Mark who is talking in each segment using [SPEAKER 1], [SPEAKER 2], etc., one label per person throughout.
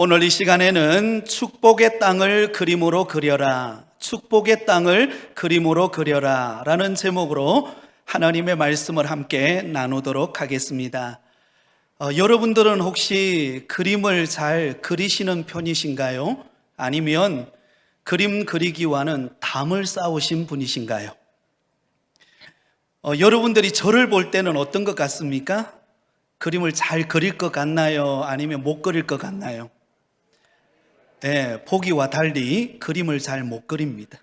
[SPEAKER 1] 오늘 이 시간에는 축복의 땅을 그림으로 그려라, 축복의 땅을 그림으로 그려라 라는 제목으로 하나님의 말씀을 함께 나누도록 하겠습니다. 여러분들은 혹시 그림을 잘 그리시는 편이신가요? 아니면 그림 그리기와는 담을 쌓으신 분이신가요? 여러분들이 저를 볼 때는 어떤 것 같습니까? 그림을 잘 그릴 것 같나요? 아니면 못 그릴 것 같나요? 네, 보기와 달리 그림을 잘 못 그립니다.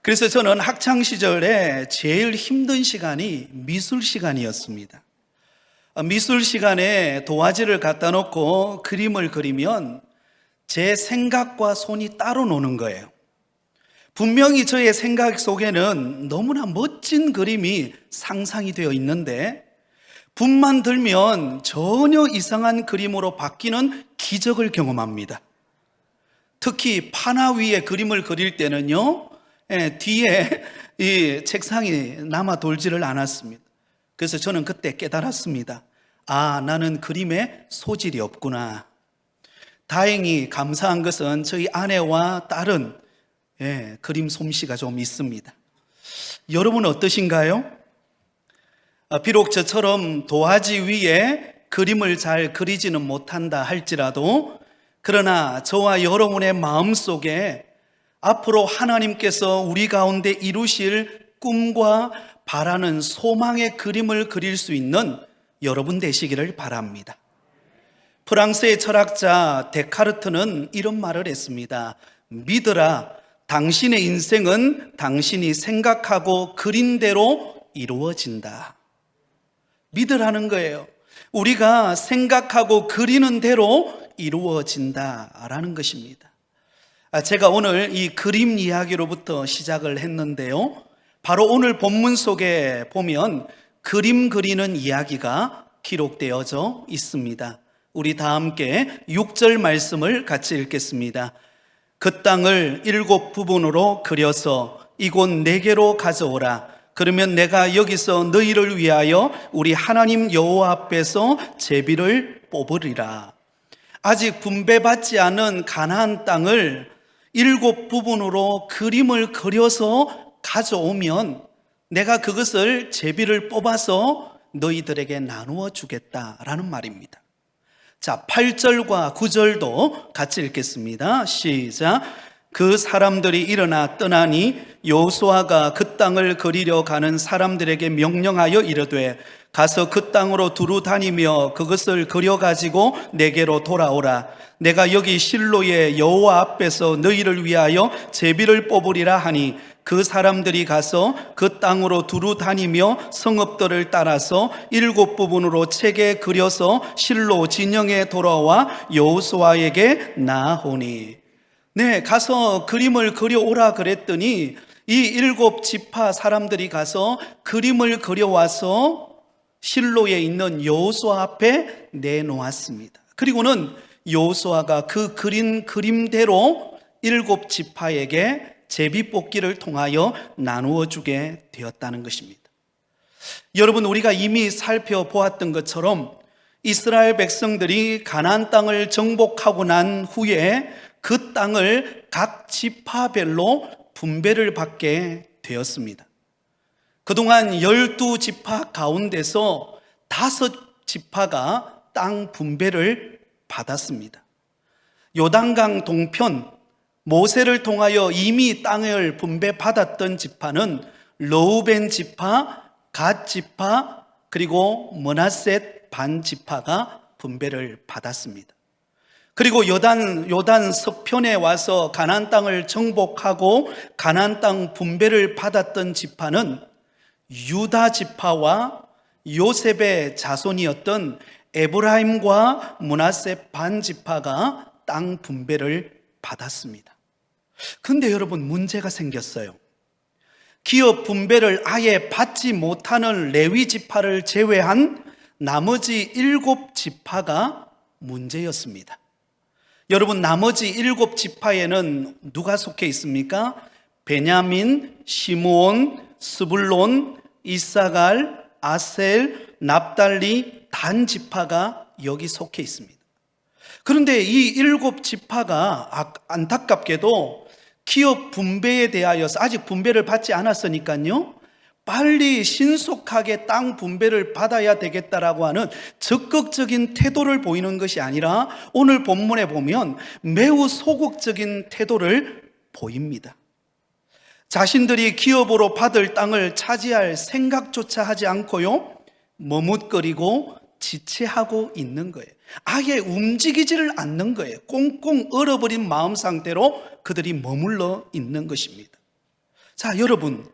[SPEAKER 1] 그래서 저는 학창 시절에 제일 힘든 시간이 미술 시간이었습니다. 미술 시간에 도화지를 갖다 놓고 그림을 그리면 제 생각과 손이 따로 노는 거예요. 분명히 저의 생각 속에는 너무나 멋진 그림이 상상이 되어 있는데 붓만 들면 전혀 이상한 그림으로 바뀌는 기적을 경험합니다. 특히 파나 위에 그림을 그릴 때는요, 뒤에 이 책상이 남아 돌지를 않았습니다. 그래서 저는 그때 깨달았습니다. 아, 나는 그림에 소질이 없구나. 다행히 감사한 것은 저희 아내와 딸은 그림 솜씨가 좀 있습니다. 여러분은 어떠신가요? 비록 저처럼 도화지 위에 그림을 잘 그리지는 못한다 할지라도 그러나 저와 여러분의 마음속에 앞으로 하나님께서 우리 가운데 이루실 꿈과 바라는 소망의 그림을 그릴 수 있는 여러분 되시기를 바랍니다. 프랑스의 철학자 데카르트는 이런 말을 했습니다. 믿으라, 당신의 인생은 당신이 생각하고 그린 대로 이루어진다. 믿으라는 거예요. 우리가 생각하고 그리는 대로 이루어진다라는 것입니다. 제가 오늘 이 그림 이야기로부터 시작을 했는데요, 바로 오늘 본문 속에 보면 그림 그리는 이야기가 기록되어져 있습니다. 우리 다 함께 6절 말씀을 같이 읽겠습니다. 그 땅을 7 부분으로 그려서 이곳 4개로 가져오라. 그러면 내가 여기서 너희를 위하여 우리 하나님 여호와 앞에서 제비를 뽑으리라. 아직 분배받지 않은 가나안 땅을 7 부분으로 그림을 그려서 가져오면 내가 그것을 제비를 뽑아서 너희들에게 나누어 주겠다라는 말입니다. 자, 8절과 9절도 같이 읽겠습니다. 시작. 그 사람들이 일어나 떠나니 여호수아가 그 땅을 그리려 가는 사람들에게 명령하여 이르되 가서 그 땅으로 두루 다니며 그것을 그려가지고 내게로 돌아오라. 내가 여기 실로의 여호와 앞에서 너희를 위하여 제비를 뽑으리라 하니 그 사람들이 가서 그 땅으로 두루 다니며 성읍들을 따라서 7 부분으로 책에 그려서 실로 진영에 돌아와 여호수아에게 나아오니. 네, 가서 그림을 그려오라 그랬더니 이 7 지파 사람들이 가서 그림을 그려와서 실로에 있는 여호수아 앞에 내놓았습니다. 그리고는 여호수아가 그 그린 그림대로 7 지파에게 제비뽑기를 통하여 나누어 주게 되었다는 것입니다. 여러분, 우리가 이미 살펴보았던 것처럼 이스라엘 백성들이 가나안 땅을 정복하고 난 후에 그 땅을 각 지파별로 분배를 받게 되었습니다. 그동안 12지파 가운데서 5지파가 땅 분배를 받았습니다. 요단강 동편 모세를 통하여 이미 땅을 분배받았던 지파는 르우벤 지파, 갓 지파, 그리고 므낫셋 반 지파가 분배를 받았습니다. 그리고 요단 서편에 와서 가나안 땅을 정복하고 가나안 땅 분배를 받았던 지파는 유다 지파와 요셉의 자손이었던 에브라임과 므낫셋 반 지파가 땅 분배를 받았습니다. 그런데 여러분, 문제가 생겼어요. 기업 분배를 아예 받지 못하는 레위 지파를 제외한 나머지 7 지파가 문제였습니다. 여러분, 나머지 7 지파에는 누가 속해 있습니까? 베냐민, 시므온, 스불론, 이사갈, 아셀, 납달리, 단 지파가 여기 속해 있습니다. 그런데 이 일곱 지파가 안타깝게도 기업 분배에 대하여서 아직 분배를 받지 않았으니까요, 빨리 신속하게 땅 분배를 받아야 되겠다라고 하는 적극적인 태도를 보이는 것이 아니라 오늘 본문에 보면 매우 소극적인 태도를 보입니다. 자신들이 기업으로 받을 땅을 차지할 생각조차 하지 않고요, 머뭇거리고 지체하고 있는 거예요. 아예 움직이지를 않는 거예요. 꽁꽁 얼어버린 마음 상태로 그들이 머물러 있는 것입니다. 자, 여러분,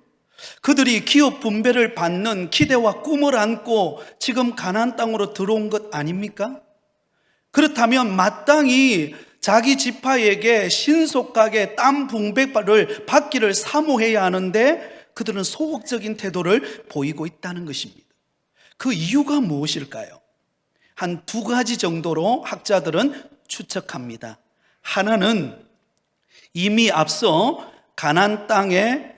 [SPEAKER 1] 그들이 기업 분배를 받는 기대와 꿈을 안고 지금 가나안 땅으로 들어온 것 아닙니까? 그렇다면 마땅히 자기 지파에게 신속하게 땅 분배를 받기를 사모해야 하는데 그들은 소극적인 태도를 보이고 있다는 것입니다. 그 이유가 무엇일까요? 한 두 가지 정도로 학자들은 추측합니다. 하나는 이미 앞서 가나안 땅에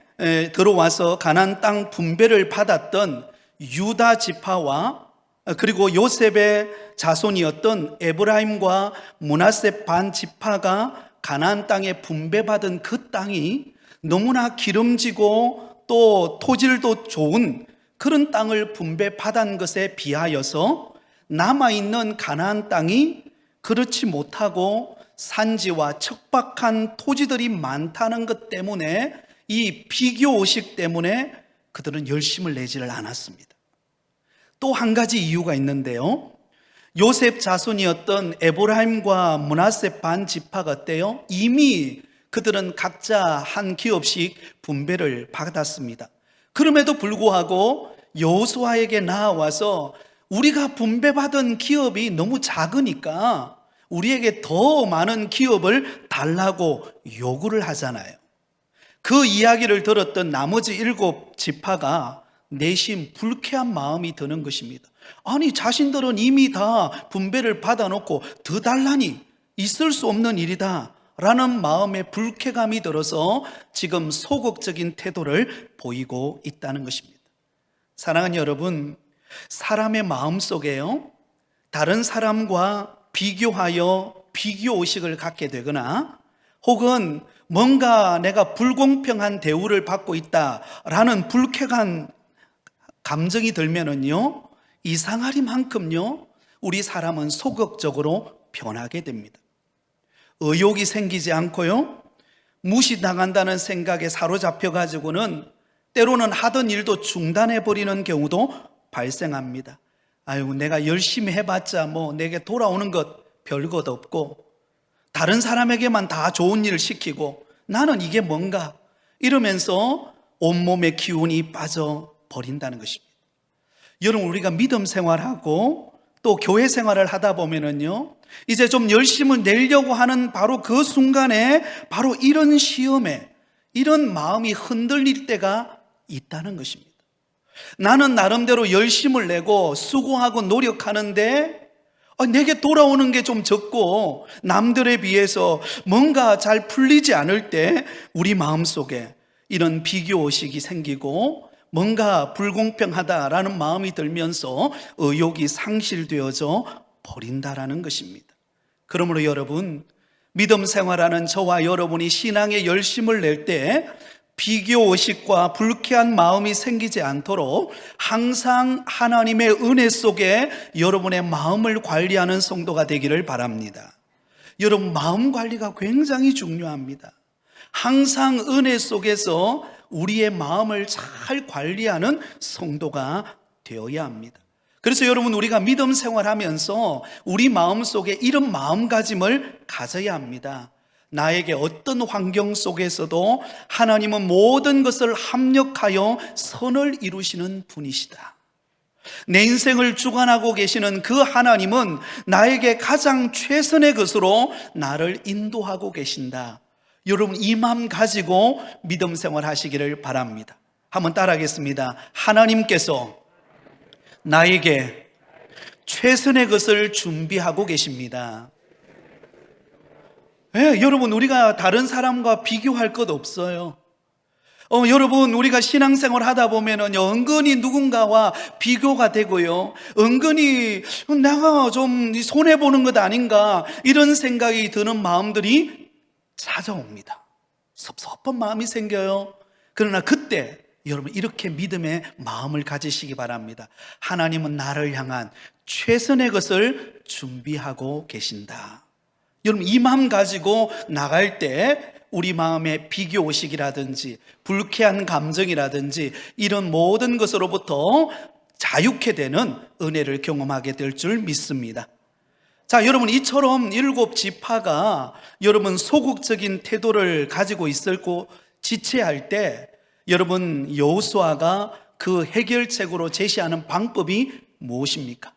[SPEAKER 1] 들어와서 가나안 땅 분배를 받았던 유다 지파와 그리고 요셉의 자손이었던 에브라임과 므낫세 반 지파가 가나안 땅에 분배받은 그 땅이 너무나 기름지고 또 토질도 좋은 그런 땅을 분배받은 것에 비하여서 남아있는 가나안 땅이 그렇지 못하고 산지와 척박한 토지들이 많다는 것 때문에, 이 비교의식 때문에 그들은 열심을 내지를 않았습니다. 또 한 가지 이유가 있는데요, 요셉 자손이었던 에브라임과 므낫세 반 지파가 어때요? 이미 그들은 각자 한 기업씩 분배를 받았습니다. 그럼에도 불구하고 여호수아에게 나와서 우리가 분배받은 기업이 너무 작으니까 우리에게 더 많은 기업을 달라고 요구를 하잖아요. 그 이야기를 들었던 나머지 7지파가 내심 불쾌한 마음이 드는 것입니다. 아니, 자신들은 이미 다 분배를 받아놓고 더 달라니 있을 수 없는 일이다 라는 마음에 불쾌감이 들어서 지금 소극적인 태도를 보이고 있다는 것입니다. 사랑하는 여러분, 사람의 마음속에요, 다른 사람과 비교하여 비교의식을 갖게 되거나 혹은 뭔가 내가 불공평한 대우를 받고 있다라는 불쾌한 감정이 들면은요, 이상하리만큼요 우리 사람은 소극적으로 변하게 됩니다. 의욕이 생기지 않고요, 무시당한다는 생각에 사로잡혀 가지고는 때로는 하던 일도 중단해버리는 경우도 발생합니다. 아유, 내가 열심히 해봤자 뭐 내게 돌아오는 것 별것 없고 다른 사람에게만 다 좋은 일을 시키고 나는 이게 뭔가, 이러면서 온몸의 기운이 빠져버린다는 것입니다. 여러분, 우리가 믿음 생활하고 또 교회 생활을 하다 보면은요, 이제 좀 열심을 내려고 하는 바로 그 순간에 바로 이런 시험에 이런 마음이 흔들릴 때가 있다는 것입니다. 나는 나름대로 열심을 내고 수고하고 노력하는데 내게 돌아오는 게 좀 적고 남들에 비해서 뭔가 잘 풀리지 않을 때 우리 마음속에 이런 비교의식이 생기고 뭔가 불공평하다라는 마음이 들면서 의욕이 상실되어져 버린다라는 것입니다. 그러므로 여러분, 믿음 생활하는 저와 여러분이 신앙에 열심을 낼 때 비교의식과 불쾌한 마음이 생기지 않도록 항상 하나님의 은혜 속에 여러분의 마음을 관리하는 성도가 되기를 바랍니다. 여러분, 마음 관리가 굉장히 중요합니다. 항상 은혜 속에서 우리의 마음을 잘 관리하는 성도가 되어야 합니다. 그래서 여러분, 우리가 믿음 생활하면서 우리 마음 속에 이런 마음가짐을 가져야 합니다. 나에게 어떤 환경 속에서도 하나님은 모든 것을 합력하여 선을 이루시는 분이시다. 내 인생을 주관하고 계시는 그 하나님은 나에게 가장 최선의 것으로 나를 인도하고 계신다. 여러분, 이 마음 가지고 믿음 생활 하시기를 바랍니다. 한번 따라하겠습니다. 하나님께서 나에게 최선의 것을 준비하고 계십니다. 여러분, 우리가 다른 사람과 비교할 것 없어요. 여러분, 우리가 신앙생활 하다 보면은 은근히 누군가와 비교가 되고요. 은근히 내가 좀 손해보는 것 아닌가 이런 생각이 드는 마음들이 찾아옵니다. 섭섭한 마음이 생겨요. 그러나 그때 여러분 이렇게 믿음의 마음을 가지시기 바랍니다. 하나님은 나를 향한 최선의 것을 준비하고 계신다. 여러분 이 마음 가지고 나갈 때 우리 마음에 비교의식이라든지 불쾌한 감정이라든지 이런 모든 것으로부터 자유케 되는 은혜를 경험하게 될 줄 믿습니다. 자, 여러분 이처럼 일곱 지파가 여러분 소극적인 태도를 가지고 있었고 지체할 때 여러분 여호수아가 그 해결책으로 제시하는 방법이 무엇입니까?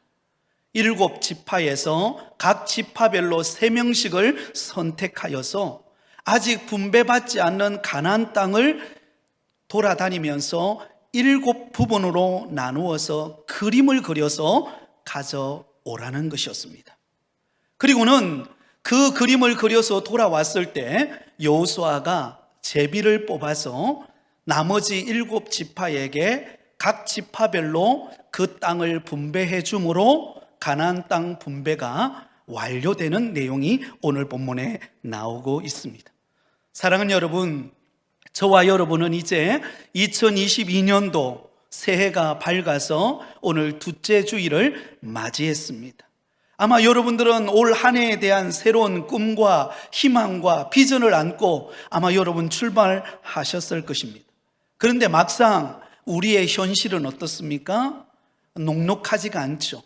[SPEAKER 1] 일곱 지파에서 각 지파별로 3명씩을 선택하여서 아직 분배받지 않는 가나안 땅을 돌아다니면서 7 부분으로 나누어서 그림을 그려서 가져오라는 것이었습니다. 그리고는 그 그림을 그려서 돌아왔을 때 여호수아가 제비를 뽑아서 나머지 7 지파에게 각 지파별로 그 땅을 분배해 주므로 가나안 땅 분배가 완료되는 내용이 오늘 본문에 나오고 있습니다. 사랑하는 여러분, 저와 여러분은 이제 2022년도 새해가 밝아서 오늘 둘째 주일을 맞이했습니다. 아마 여러분들은 올 한 해에 대한 새로운 꿈과 희망과 비전을 안고 아마 여러분 출발하셨을 것입니다. 그런데 막상 우리의 현실은 어떻습니까? 녹록하지가 않죠.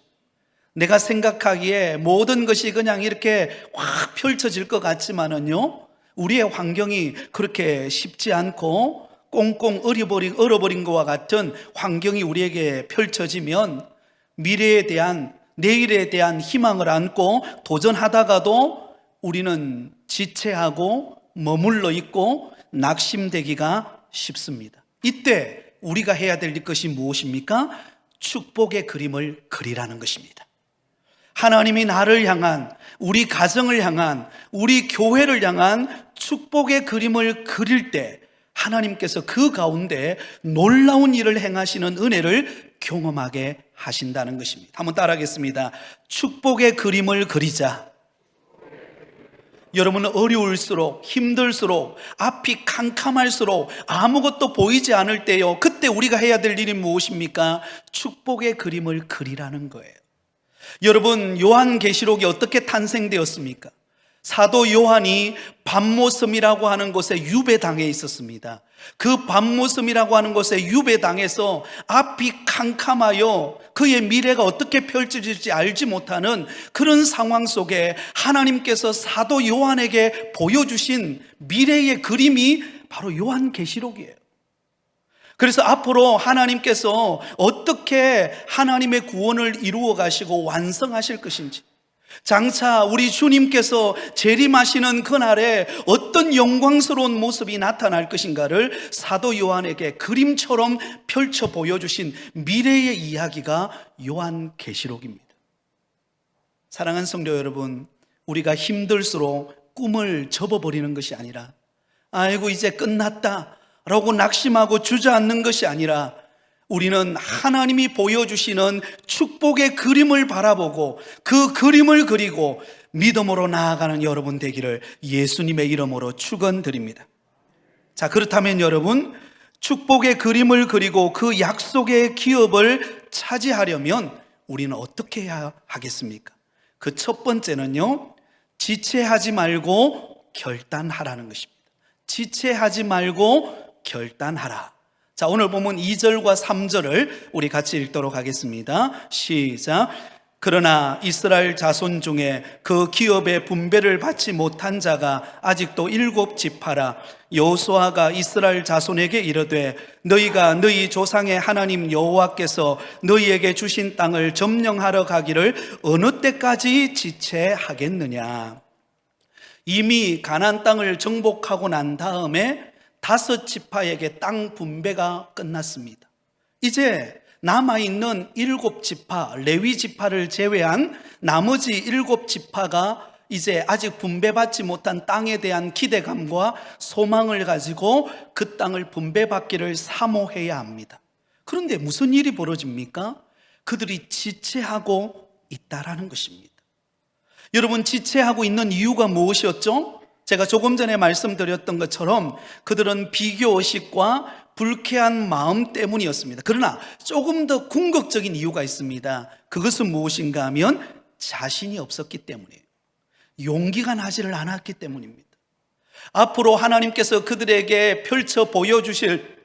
[SPEAKER 1] 내가 생각하기에 모든 것이 그냥 이렇게 확 펼쳐질 것 같지만은요, 우리의 환경이 그렇게 쉽지 않고 꽁꽁 얼어버린 것과 같은 환경이 우리에게 펼쳐지면 미래에 대한, 내일에 대한 희망을 안고 도전하다가도 우리는 지체하고 머물러 있고 낙심되기가 쉽습니다. 이때 우리가 해야 될 것이 무엇입니까? 축복의 그림을 그리라는 것입니다. 하나님이 나를 향한, 우리 가정을 향한, 우리 교회를 향한 축복의 그림을 그릴 때 하나님께서 그 가운데 놀라운 일을 행하시는 은혜를 경험하게 하신다는 것입니다. 한번 따라하겠습니다. 축복의 그림을 그리자. 여러분은 어려울수록, 힘들수록, 앞이 캄캄할수록 아무것도 보이지 않을 때요, 그때 우리가 해야 될 일이 무엇입니까? 축복의 그림을 그리라는 거예요. 여러분, 요한계시록이 어떻게 탄생되었습니까? 사도 요한이 밤모섬이라고 하는 곳에 유배당해 있었습니다. 그 밤모섬이라고 하는 곳에 유배당해서 앞이 캄캄하여 그의 미래가 어떻게 펼쳐질지 알지 못하는 그런 상황 속에 하나님께서 사도 요한에게 보여주신 미래의 그림이 바로 요한계시록이에요. 그래서 앞으로 하나님께서 어떻게 하나님의 구원을 이루어 가시고 완성하실 것인지, 장차 우리 주님께서 재림하시는 그날에 어떤 영광스러운 모습이 나타날 것인가를 사도 요한에게 그림처럼 펼쳐 보여주신 미래의 이야기가 요한계시록입니다. 사랑하는 성도 여러분, 우리가 힘들수록 꿈을 접어버리는 것이 아니라 아이고 이제 끝났다 라고 낙심하고 주저앉는 것이 아니라 우리는 하나님이 보여주시는 축복의 그림을 바라보고 그 그림을 그리고 믿음으로 나아가는 여러분 되기를 예수님의 이름으로 축원드립니다. 자, 그렇다면 여러분, 축복의 그림을 그리고 그 약속의 기업을 차지하려면 우리는 어떻게 해야 하겠습니까? 그 첫 번째는요, 지체하지 말고 결단하라는 것입니다. 지체하지 말고 결단하라. 자, 오늘 보면 2절과 3절을 우리 같이 읽도록 하겠습니다. 시작. 그러나 이스라엘 자손 중에 그 기업의 분배를 받지 못한 자가 아직도 7 지파라. 여호수아가 이스라엘 자손에게 이르되 너희가 너희 조상의 하나님 여호와께서 너희에게 주신 땅을 점령하러 가기를 어느 때까지 지체하겠느냐. 이미 가나안 땅을 정복하고 난 다음에 5 지파에게 땅 분배가 끝났습니다. 이제 남아있는 7 지파, 레위 지파를 제외한 나머지 7 지파가 이제 아직 분배받지 못한 땅에 대한 기대감과 소망을 가지고 그 땅을 분배받기를 사모해야 합니다. 그런데 무슨 일이 벌어집니까? 그들이 지체하고 있다라는 것입니다. 여러분, 지체하고 있는 이유가 무엇이었죠? 제가 조금 전에 말씀드렸던 것처럼 그들은 비교의식과 불쾌한 마음 때문이었습니다. 그러나 조금 더 궁극적인 이유가 있습니다. 그것은 무엇인가 하면 자신이 없었기 때문이에요. 용기가 나지를 않았기 때문입니다. 앞으로 하나님께서 그들에게 펼쳐 보여주실,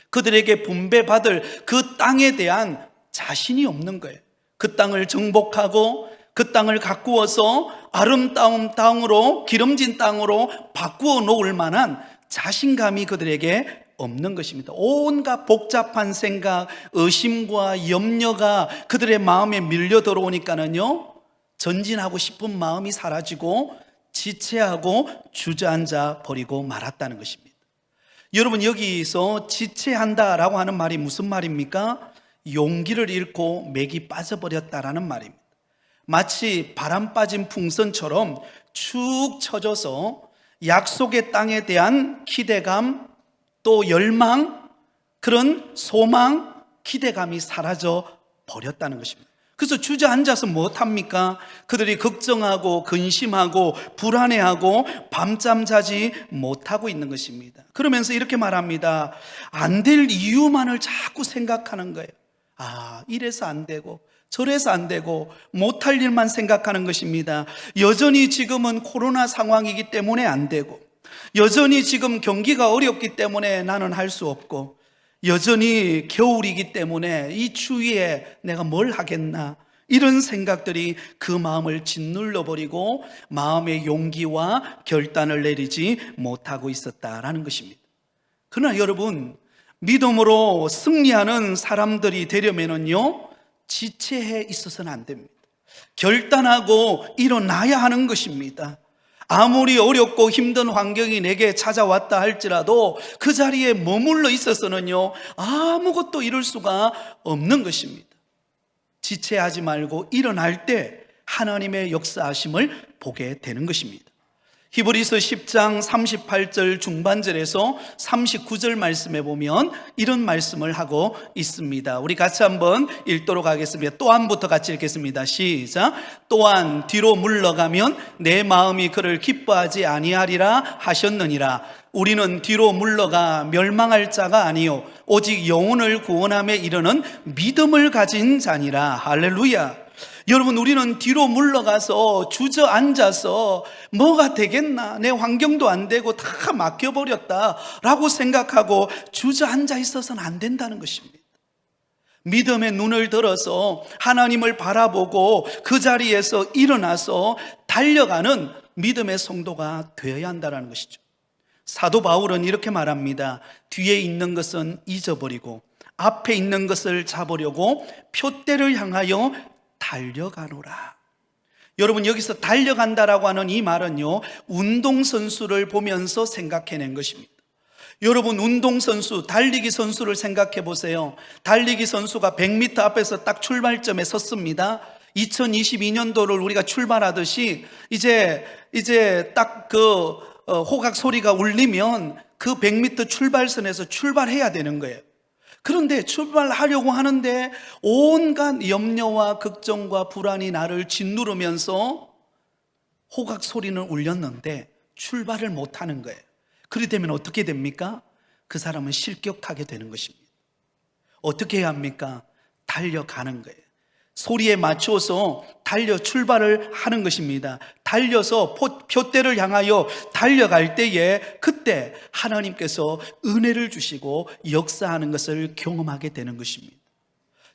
[SPEAKER 1] 그들에게 분배받을 그 땅에 대한 자신이 없는 거예요. 그 땅을 정복하고 그 땅을 가꾸어서 아름다운 땅으로, 기름진 땅으로 바꾸어 놓을 만한 자신감이 그들에게 없는 것입니다. 온갖 복잡한 생각, 의심과 염려가 그들의 마음에 밀려 들어오니까는요, 전진하고 싶은 마음이 사라지고 지체하고 주저앉아 버리고 말았다는 것입니다. 여러분, 여기서 지체한다라고 하는 말이 무슨 말입니까? 용기를 잃고 맥이 빠져버렸다라는 말입니다. 마치 바람 빠진 풍선처럼 축 처져서 약속의 땅에 대한 기대감, 또 열망, 그런 소망, 기대감이 사라져 버렸다는 것입니다. 그래서 주저앉아서 무엇합니까? 그들이 걱정하고 근심하고 불안해하고 밤잠 자지 못하고 있는 것입니다. 그러면서 이렇게 말합니다. 안 될 이유만을 자꾸 생각하는 거예요. 이래서 안 되고 저래서 안 되고 못할 일만 생각하는 것입니다. 여전히 지금은 코로나 상황이기 때문에 안 되고, 여전히 지금 경기가 어렵기 때문에 나는 할 수 없고, 여전히 겨울이기 때문에 이 추위에 내가 뭘 하겠나, 이런 생각들이 그 마음을 짓눌러 버리고 마음의 용기와 결단을 내리지 못하고 있었다라는 것입니다. 그러나 여러분, 믿음으로 승리하는 사람들이 되려면은요, 지체해 있어서는 안 됩니다. 결단하고 일어나야 하는 것입니다. 아무리 어렵고 힘든 환경이 내게 찾아왔다 할지라도 그 자리에 머물러 있어서는요, 아무것도 이룰 수가 없는 것입니다. 지체하지 말고 일어날 때 하나님의 역사하심을 보게 되는 것입니다. 히브리서 10장 38절 중반절에서 39절 말씀에 보면 이런 말씀을 하고 있습니다. 우리 같이 한번 읽도록 하겠습니다. 또한부터 같이 읽겠습니다. 시작. 또한 뒤로 물러가면 내 마음이 그를 기뻐하지 아니하리라 하셨느니라. 우리는 뒤로 물러가 멸망할 자가 아니요 오직 영혼을 구원함에 이르는 믿음을 가진 자니라. 할렐루야. 여러분, 우리는 뒤로 물러가서 주저앉아서 뭐가 되겠나, 내 환경도 안 되고 다 막혀버렸다라고 생각하고 주저앉아 있어서는 안 된다는 것입니다. 믿음의 눈을 들어서 하나님을 바라보고 그 자리에서 일어나서 달려가는 믿음의 성도가 되어야 한다는 것이죠. 사도 바울은 이렇게 말합니다. 뒤에 있는 것은 잊어버리고 앞에 있는 것을 잡으려고 표대를 향하여 달려가노라. 여러분, 여기서 달려간다라고 하는 이 말은요, 운동선수를 보면서 생각해낸 것입니다. 여러분, 운동선수, 달리기 선수를 생각해 보세요. 달리기 선수가 100m 앞에서 딱 출발점에 섰습니다. 2022년도를 우리가 출발하듯이 이제 딱 그 호각 소리가 울리면 그 100m 출발선에서 출발해야 되는 거예요. 그런데 출발하려고 하는데 온갖 염려와 걱정과 불안이 나를 짓누르면서 호각 소리는 울렸는데 출발을 못하는 거예요. 그렇게 되면 어떻게 됩니까? 그 사람은 실격하게 되는 것입니다. 어떻게 해야 합니까? 달려가는 거예요. 소리에 맞춰서 달려 출발을 하는 것입니다. 달려서 표대를 향하여 달려갈 때에 그때 하나님께서 은혜를 주시고 역사하는 것을 경험하게 되는 것입니다.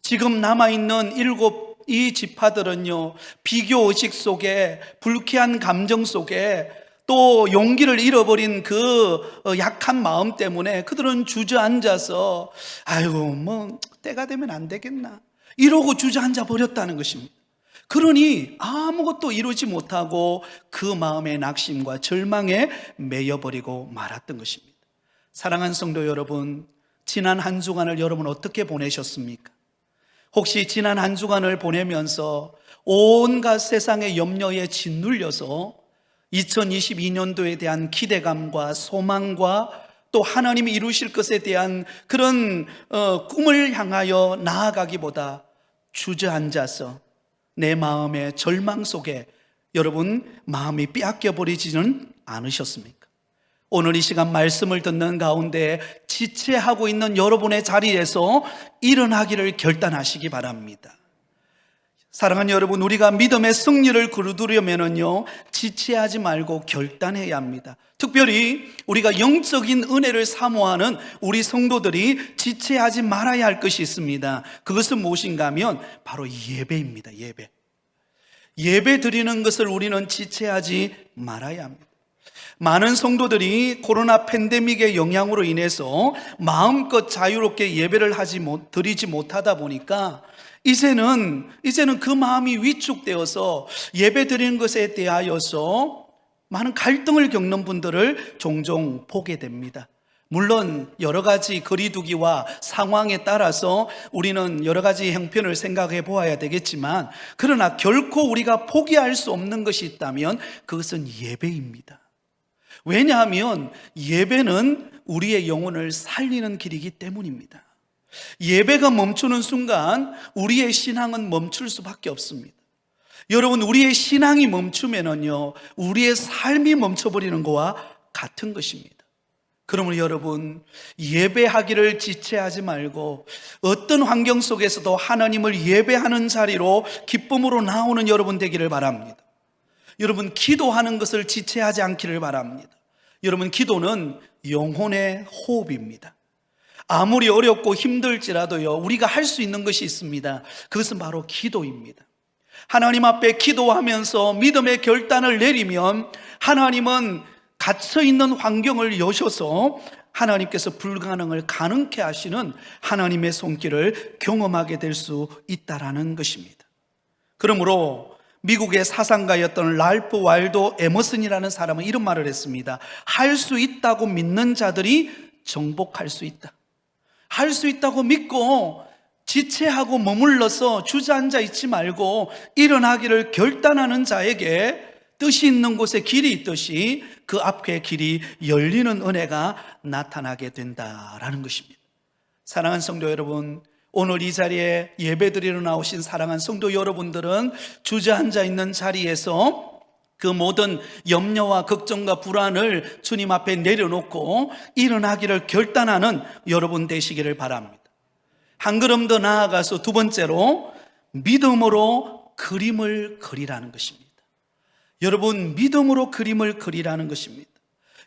[SPEAKER 1] 지금 남아있는 7이 지파들은요, 비교의식 속에, 불쾌한 감정 속에, 또 용기를 잃어버린 그 약한 마음 때문에 그들은 주저앉아서 뭐 때가 되면 안 되겠나, 이러고 주저앉아 버렸다는 것입니다. 그러니 아무것도 이루지 못하고 그 마음의 낙심과 절망에 매여버리고 말았던 것입니다. 사랑하는 성도 여러분, 지난 한 주간을 여러분 어떻게 보내셨습니까? 혹시 지난 한 주간을 보내면서 온갖 세상의 염려에 짓눌려서 2022년도에 대한 기대감과 소망과 또 하나님이 이루실 것에 대한 그런 꿈을 향하여 나아가기보다 주저앉아서 내 마음의 절망 속에 여러분 마음이 빼앗겨 버리지는 않으셨습니까? 오늘 이 시간 말씀을 듣는 가운데 지체하고 있는 여러분의 자리에서 일어나기를 결단하시기 바랍니다. 사랑하는 여러분, 우리가 믿음의 승리를 거두려면요 지체하지 말고 결단해야 합니다. 특별히 우리가 영적인 은혜를 사모하는 우리 성도들이 지체하지 말아야 할 것이 있습니다. 그것은 무엇인가 하면 바로 예배입니다. 예배 드리는 것을 우리는 지체하지 말아야 합니다. 많은 성도들이 코로나 팬데믹의 영향으로 인해서 마음껏 자유롭게 예배를 드리지 못하다 보니까 이제는 그 마음이 위축되어서 예배 드리는 것에 대하여서 많은 갈등을 겪는 분들을 종종 보게 됩니다. 물론 여러 가지 거리두기와 상황에 따라서 우리는 여러 가지 형편을 생각해 보아야 되겠지만, 그러나 결코 우리가 포기할 수 없는 것이 있다면 그것은 예배입니다. 왜냐하면 예배는 우리의 영혼을 살리는 길이기 때문입니다. 예배가 멈추는 순간 우리의 신앙은 멈출 수밖에 없습니다. 여러분, 우리의 신앙이 멈추면은요 우리의 삶이 멈춰버리는 것과 같은 것입니다. 그러므로 여러분, 예배하기를 지체하지 말고 어떤 환경 속에서도 하나님을 예배하는 자리로 기쁨으로 나오는 여러분 되기를 바랍니다. 여러분, 기도하는 것을 지체하지 않기를 바랍니다. 여러분, 기도는 영혼의 호흡입니다. 아무리 어렵고 힘들지라도요 우리가 할 수 있는 것이 있습니다. 그것은 바로 기도입니다. 하나님 앞에 기도하면서 믿음의 결단을 내리면 하나님은 갇혀있는 환경을 여셔서 하나님께서 불가능을 가능케 하시는 하나님의 손길을 경험하게 될 수 있다라는 것입니다. 그러므로 미국의 사상가였던 랄프 와일도 에머슨이라는 사람은 이런 말을 했습니다. 할 수 있다고 믿는 자들이 정복할 수 있다. 할 수 있다고 믿고 지체하고 머물러서 주저앉아 있지 말고 일어나기를 결단하는 자에게 뜻이 있는 곳에 길이 있듯이 그 앞에 길이 열리는 은혜가 나타나게 된다라는 것입니다. 사랑하는 성도 여러분, 오늘 이 자리에 예배드리러 나오신 사랑하는 성도 여러분들은 주저앉아 있는 자리에서 그 모든 염려와 걱정과 불안을 주님 앞에 내려놓고 일어나기를 결단하는 여러분 되시기를 바랍니다. 한 걸음 더 나아가서 두 번째로 믿음으로 그림을 그리라는 것입니다. 여러분, 믿음으로 그림을 그리라는 것입니다.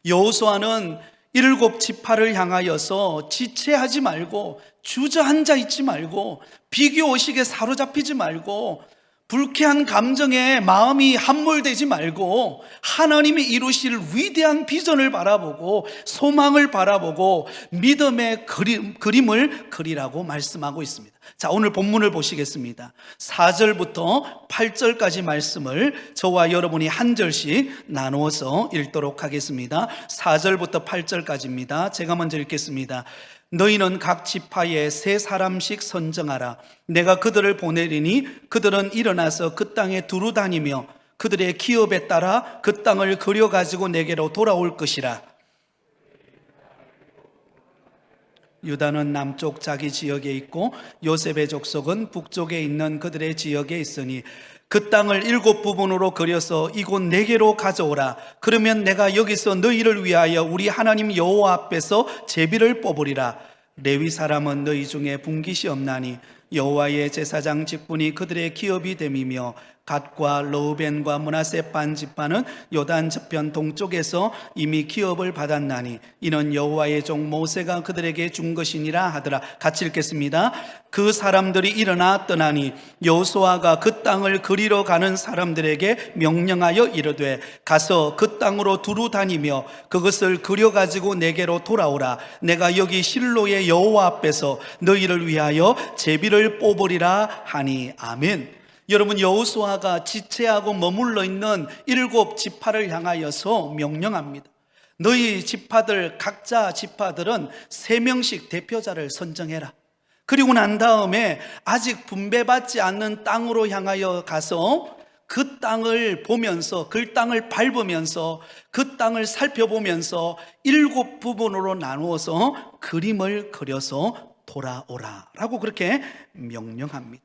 [SPEAKER 1] 여호수아는 7 지파를 향하여서 지체하지 말고 주저앉아 있지 말고 비교의식에 사로잡히지 말고 불쾌한 감정에 마음이 함몰되지 말고 하나님이 이루실 위대한 비전을 바라보고 소망을 바라보고 믿음의 그림을 그리라고 말씀하고 있습니다. 자, 오늘 본문을 보시겠습니다. 4절부터 8절까지 말씀을 저와 여러분이 한 절씩 나누어서 읽도록 하겠습니다. 4절부터 8절까지입니다. 제가 먼저 읽겠습니다. 너희는 각 지파에 3사람씩 선정하라. 내가 그들을 보내리니 그들은 일어나서 그 땅에 두루 다니며 그들의 기업에 따라 그 땅을 그려가지고 내게로 돌아올 것이라. 유다는 남쪽 자기 지역에 있고 요셉의 족속은 북쪽에 있는 그들의 지역에 있으니 그 땅을 7 부분으로 그려서 이곳 내게로 가져오라. 그러면 내가 여기서 너희를 위하여 우리 하나님 여호와 앞에서 제비를 뽑으리라. 레위 사람은 너희 중에 분깃이 없나니 여호와의 제사장 직분이 그들의 기업이 됨이며 갓과 르우벤과 므낫세 반 지파는 요단 저편 동쪽에서 이미 기업을 받았나니 이는 여호와의 종 모세가 그들에게 준 것이니라 하더라. 같이 읽겠습니다. 그 사람들이 일어나 떠나니 여호수아가 그 땅을 그리러 가는 사람들에게 명령하여 이르되 가서 그 땅으로 두루 다니며 그것을 그려가지고 내게로 돌아오라. 내가 여기 실로의 여호와 앞에서 너희를 위하여 제비를 뽑으리라 하니. 아멘. 여러분, 여호수아가 지체하고 머물러 있는 7 지파를 향하여서 명령합니다. 너희 지파들, 각자 지파들은 3명씩 대표자를 선정해라. 그리고 난 다음에 아직 분배받지 않는 땅으로 향하여 가서 그 땅을 보면서, 그 땅을 밟으면서, 그 땅을 살펴보면서 7부분으로 나누어서 그림을 그려서 돌아오라 라고 그렇게 명령합니다.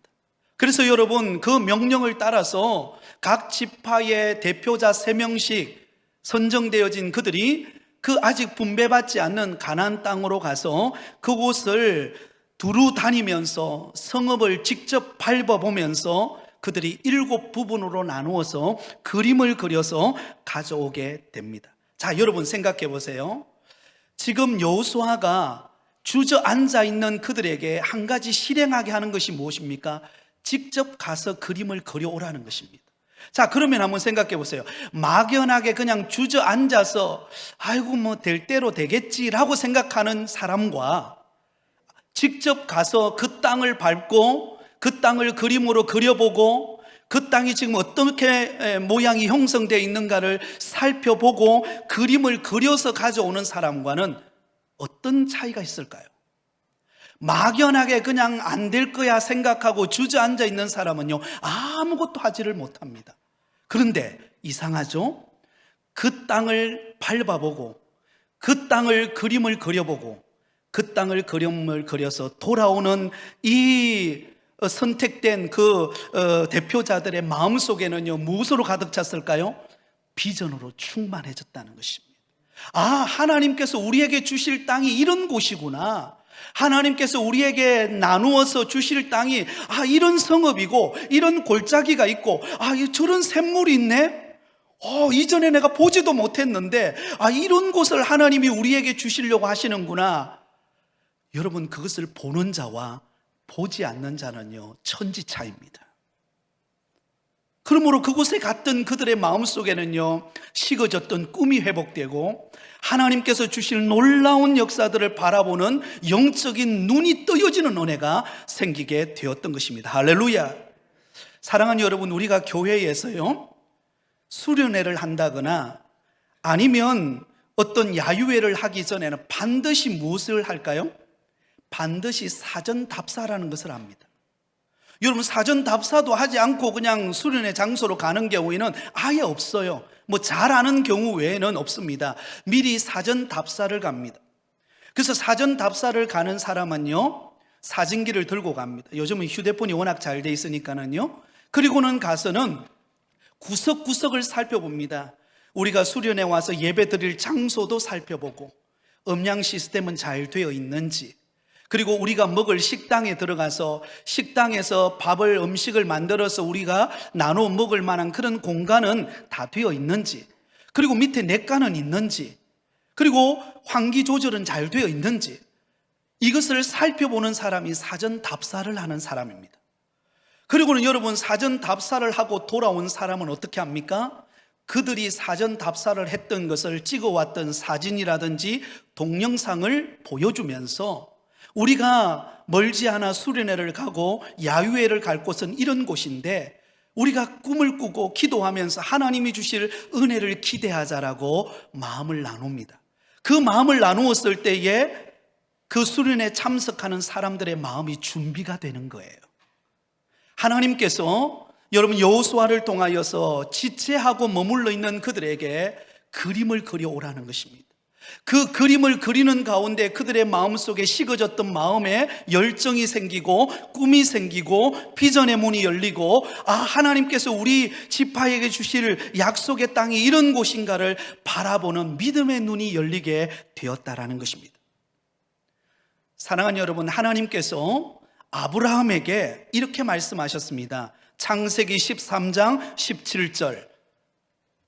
[SPEAKER 1] 그래서 여러분, 그 명령을 따라서 각 지파의 대표자 3명씩 선정되어진 그들이 그 아직 분배받지 않는 가나안 땅으로 가서 그곳을 두루 다니면서 성읍을 직접 밟아보면서 그들이 7부분으로 나누어서 그림을 그려서 가져오게 됩니다. 자, 여러분 생각해 보세요. 지금 여호수아가 주저앉아 있는 그들에게 한 가지 실행하게 하는 것이 무엇입니까? 직접 가서 그림을 그려오라는 것입니다. 자, 그러면 한번 생각해 보세요. 막연하게 그냥 주저앉아서 아이고 뭐 될 대로 되겠지라고 생각하는 사람과 직접 가서 그 땅을 밟고 그 땅을 그림으로 그려보고 그 땅이 지금 어떻게 모양이 형성되어 있는가를 살펴보고 그림을 그려서 가져오는 사람과는 어떤 차이가 있을까요? 막연하게 그냥 안 될 거야 생각하고 주저앉아 있는 사람은요, 아무것도 하지를 못합니다. 그런데 이상하죠? 그 땅을 밟아보고 그 땅을 그림을 그려보고 그 땅을 그림을 그려서 돌아오는 이 선택된 그 대표자들의 마음속에는요, 무엇으로 가득 찼을까요? 비전으로 충만해졌다는 것입니다. 아, 하나님께서 우리에게 주실 땅이 이런 곳이구나. 하나님께서 우리에게 나누어서 주실 땅이 이런 성읍이고 이런 골짜기가 있고 저런 샘물이 있네. 이전에 내가 보지도 못했는데 이런 곳을 하나님이 우리에게 주시려고 하시는구나. 여러분, 그것을 보는 자와 보지 않는 자는요, 천지 차이입니다. 그러므로 그곳에 갔던 그들의 마음속에는요, 식어졌던 꿈이 회복되고 하나님께서 주실 놀라운 역사들을 바라보는 영적인 눈이 뜨여지는 은혜가 생기게 되었던 것입니다. 할렐루야. 사랑하는 여러분, 우리가 교회에서요, 수련회를 한다거나 아니면 어떤 야유회를 하기 전에는 반드시 무엇을 할까요? 반드시 사전 답사라는 것을 합니다. 여러분, 사전 답사도 하지 않고 그냥 수련회 장소로 가는 경우에는 아예 없어요. 뭐 잘 아는 경우 외에는 없습니다. 미리 사전 답사를 갑니다. 그래서 사전 답사를 가는 사람은요, 사진기를 들고 갑니다. 요즘은 휴대폰이 워낙 잘 돼 있으니까는요. 그리고는 가서는 구석구석을 살펴봅니다. 우리가 수련회 와서 예배 드릴 장소도 살펴보고 음향 시스템은 잘 되어 있는지, 그리고 우리가 먹을 식당에 들어가서 식당에서 음식을 만들어서 우리가 나눠 먹을 만한 그런 공간은 다 되어 있는지, 그리고 밑에 냇가는 있는지, 그리고 환기 조절은 잘 되어 있는지, 이것을 살펴보는 사람이 사전 답사를 하는 사람입니다. 그리고는 여러분, 사전 답사를 하고 돌아온 사람은 어떻게 합니까? 그들이 사전 답사를 했던 것을 찍어왔던 사진이라든지 동영상을 보여주면서 우리가 멀지 않아 수련회를 가고 야유회를 갈 곳은 이런 곳인데 우리가 꿈을 꾸고 기도하면서 하나님이 주실 은혜를 기대하자라고 마음을 나눕니다. 그 마음을 나누었을 때에 그 수련회에 참석하는 사람들의 마음이 준비가 되는 거예요. 하나님께서 여러분 여호수아를 통하여서 지체하고 머물러 있는 그들에게 그림을 그려오라는 것입니다. 그 그림을 그리는 가운데 그들의 마음속에 식어졌던 마음에 열정이 생기고 꿈이 생기고 비전의 문이 열리고 하나님께서 우리 지파에게 주실 약속의 땅이 이런 곳인가를 바라보는 믿음의 눈이 열리게 되었다라는 것입니다. 사랑하는 여러분, 하나님께서 아브라함에게 이렇게 말씀하셨습니다. 창세기 13장 17절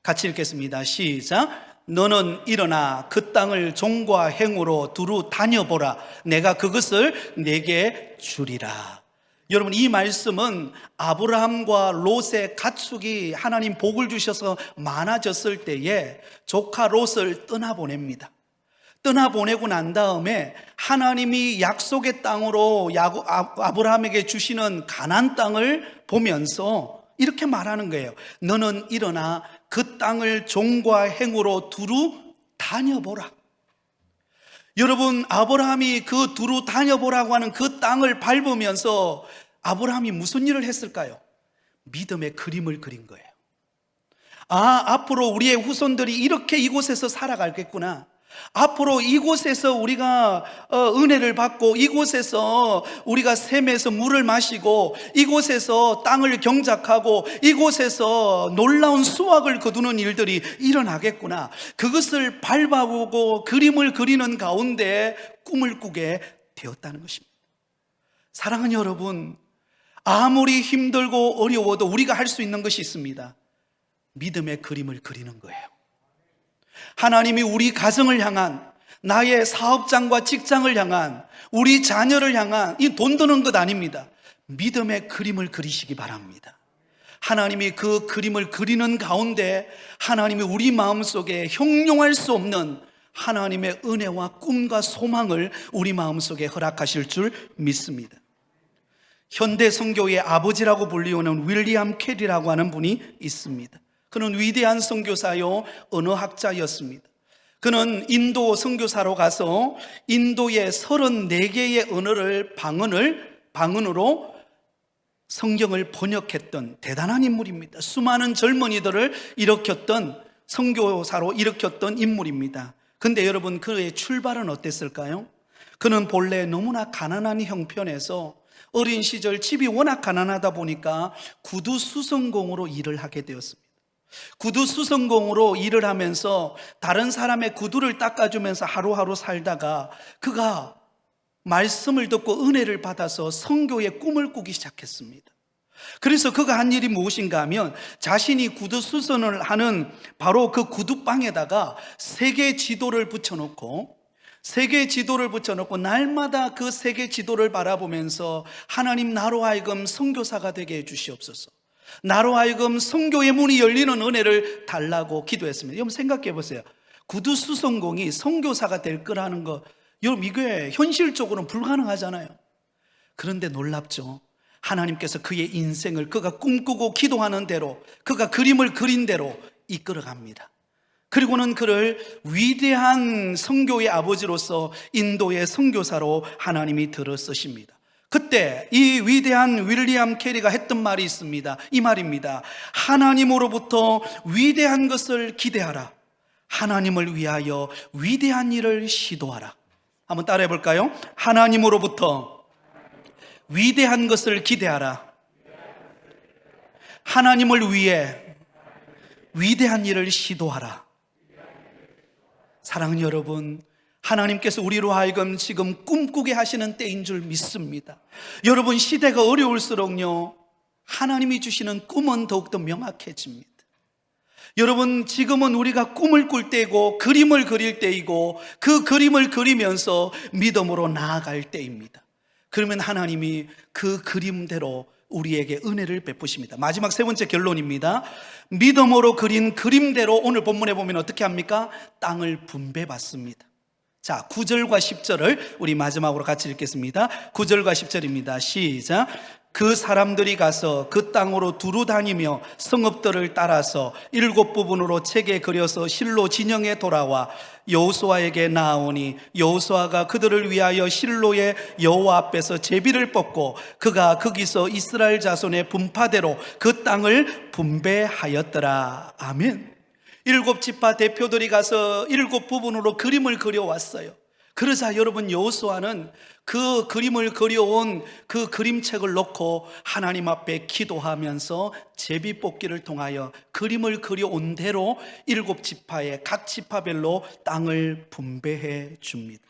[SPEAKER 1] 같이 읽겠습니다. 시작. 너는 일어나 그 땅을 종과 행으로 두루 다녀보라. 내가 그것을 내게 주리라. 여러분, 이 말씀은 아브라함과 롯의 가축이 하나님 복을 주셔서 많아졌을 때에 조카 롯을 떠나보냅니다. 떠나보내고 난 다음에 하나님이 약속의 땅으로 아브라함에게 주시는 가나안 땅을 보면서 이렇게 말하는 거예요. 너는 일어나 그 땅을 종과 행으로 두루 다녀보라. 여러분, 아브라함이 그 두루 다녀보라고 하는 그 땅을 밟으면서 아브라함이 무슨 일을 했을까요? 믿음의 그림을 그린 거예요. 아, 앞으로 우리의 후손들이 이렇게 이곳에서 살아가겠구나. 앞으로 이곳에서 우리가 은혜를 받고, 이곳에서 우리가 샘에서 물을 마시고, 이곳에서 땅을 경작하고, 이곳에서 놀라운 수확을 거두는 일들이 일어나겠구나. 그것을 밟아보고 그림을 그리는 가운데 꿈을 꾸게 되었다는 것입니다. 사랑하는 여러분, 아무리 힘들고 어려워도 우리가 할 수 있는 것이 있습니다. 믿음의 그림을 그리는 거예요. 하나님이 우리 가정을 향한, 나의 사업장과 직장을 향한, 우리 자녀를 향한, 이 돈 드는 것 아닙니다. 믿음의 그림을 그리시기 바랍니다. 하나님이 그 그림을 그리는 가운데 하나님이 우리 마음속에 형용할 수 없는 하나님의 은혜와 꿈과 소망을 우리 마음속에 허락하실 줄 믿습니다. 현대 선교의 아버지라고 불리우는 윌리엄 캐리라고 하는 분이 있습니다. 그는 위대한 선교사요 언어학자였습니다. 그는 인도 선교사로 가서 인도의 34개의 방언으로 성경을 번역했던 대단한 인물입니다. 수많은 젊은이들을 선교사로 일으켰던 인물입니다. 근데 여러분, 그의 출발은 어땠을까요? 그는 본래 너무나 가난한 형편에서 어린 시절 집이 워낙 가난하다 보니까 구두 수선공으로 일을 하게 되었습니다. 구두 수선공으로 일을 하면서 다른 사람의 구두를 닦아주면서 하루하루 살다가 그가 말씀을 듣고 은혜를 받아서 선교의 꿈을 꾸기 시작했습니다. 그래서 그가 한 일이 무엇인가 하면 자신이 구두 수선을 하는 바로 그 구두방에다가 세계 지도를 붙여놓고 날마다 그 세계 지도를 바라보면서 하나님, 나로 하여금 선교사가 되게 해주시옵소서, 나로 하여금 선교의 문이 열리는 은혜를 달라고 기도했습니다. 여러분 생각해 보세요. 구두 수선공이 선교사가 될 거라는 거, 여러분 이게 현실적으로는 불가능하잖아요. 그런데 놀랍죠. 하나님께서 그의 인생을 그가 꿈꾸고 기도하는 대로, 그가 그림을 그린 대로 이끌어갑니다. 그리고는 그를 위대한 선교의 아버지로서 인도의 선교사로 하나님이 들어 쓰십니다. 그때 이 위대한 윌리엄 캐리가 했던 말이 있습니다. 이 말입니다. 하나님으로부터 위대한 것을 기대하라. 하나님을 위하여 위대한 일을 시도하라. 한번 따라해 볼까요? 하나님으로부터 위대한 것을 기대하라. 하나님을 위해 위대한 일을 시도하라. 사랑하는 여러분, 하나님께서 우리로 하여금 지금 꿈꾸게 하시는 때인 줄 믿습니다. 여러분, 시대가 어려울수록요, 하나님이 주시는 꿈은 더욱더 명확해집니다. 여러분, 지금은 우리가 꿈을 꿀 때이고 그림을 그릴 때이고 그 그림을 그리면서 믿음으로 나아갈 때입니다. 그러면 하나님이 그 그림대로 우리에게 은혜를 베푸십니다. 마지막 세 번째 결론입니다. 믿음으로 그린 그림대로 오늘 본문에 보면 어떻게 합니까? 땅을 분배받습니다. 자, 9절과 10절을 우리 마지막으로 같이 읽겠습니다. 9절과 10절입니다. 시작. 그 사람들이 가서 그 땅으로 두루 다니며 성읍들을 따라서 7부분으로 책에 그려서 실로 진영에 돌아와 여호수아에게 나아오니 여호수아가 그들을 위하여 실로의 여호와 앞에서 제비를 뽑고 그가 거기서 이스라엘 자손의 분파대로 그 땅을 분배하였더라. 아멘. 7지파 대표들이 가서 7부분으로 그림을 그려왔어요. 그러자 여러분, 여호수아는 그 그림을 그려온 그 그림책을 놓고 하나님 앞에 기도하면서 제비뽑기를 통하여 그림을 그려온 대로 7지파의 각 지파별로 땅을 분배해 줍니다.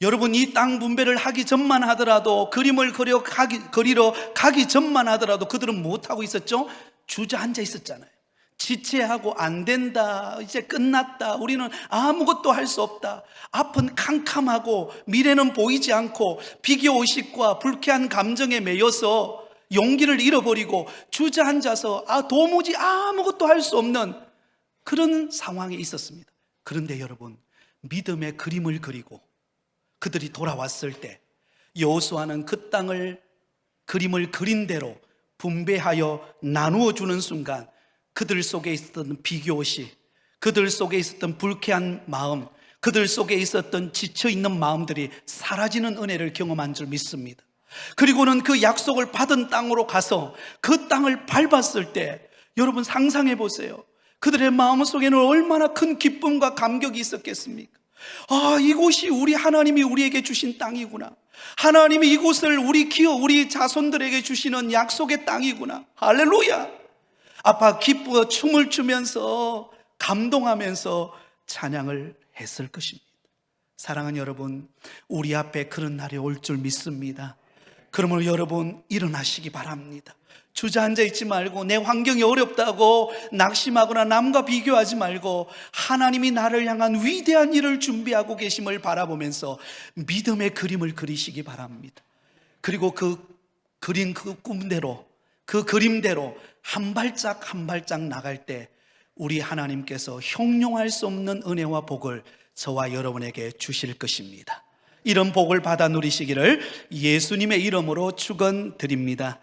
[SPEAKER 1] 여러분, 이 땅 분배를 하기 전만 하더라도, 그림을 그리러 가기 전만 하더라도 그들은 못하고 있었죠? 주저앉아 있었잖아요. 지체하고 안 된다, 이제 끝났다, 우리는 아무것도 할 수 없다, 앞은 캄캄하고 미래는 보이지 않고 비교의식과 불쾌한 감정에 매여서 용기를 잃어버리고 주저앉아서 도무지 아무것도 할 수 없는 그런 상황에 있었습니다. 그런데 여러분, 믿음의 그림을 그리고 그들이 돌아왔을 때 여호수아는 그 땅을 그림을 그린 대로 분배하여 나누어 주는 순간 그들 속에 있었던 비교의식, 그들 속에 있었던 불쾌한 마음, 그들 속에 있었던 지쳐있는 마음들이 사라지는 은혜를 경험한 줄 믿습니다. 그리고는 그 약속을 받은 땅으로 가서 그 땅을 밟았을 때 여러분 상상해 보세요. 그들의 마음속에는 얼마나 큰 기쁨과 감격이 있었겠습니까? 아, 이곳이 우리 하나님이 우리에게 주신 땅이구나. 하나님이 이곳을 우리 자손들에게 주시는 약속의 땅이구나. 할렐루야. 아빠 기뻐 춤을 추면서 감동하면서 찬양을 했을 것입니다. 사랑하는 여러분, 우리 앞에 그런 날이 올 줄 믿습니다. 그러므로 여러분 일어나시기 바랍니다. 주저앉아 있지 말고 내 환경이 어렵다고 낙심하거나 남과 비교하지 말고 하나님이 나를 향한 위대한 일을 준비하고 계심을 바라보면서 믿음의 그림을 그리시기 바랍니다. 그리고 그 그린 그 꿈대로, 그 그림대로 한 발짝 한 발짝 나갈 때 우리 하나님께서 형용할 수 없는 은혜와 복을 저와 여러분에게 주실 것입니다. 이런 복을 받아 누리시기를 예수님의 이름으로 축원드립니다.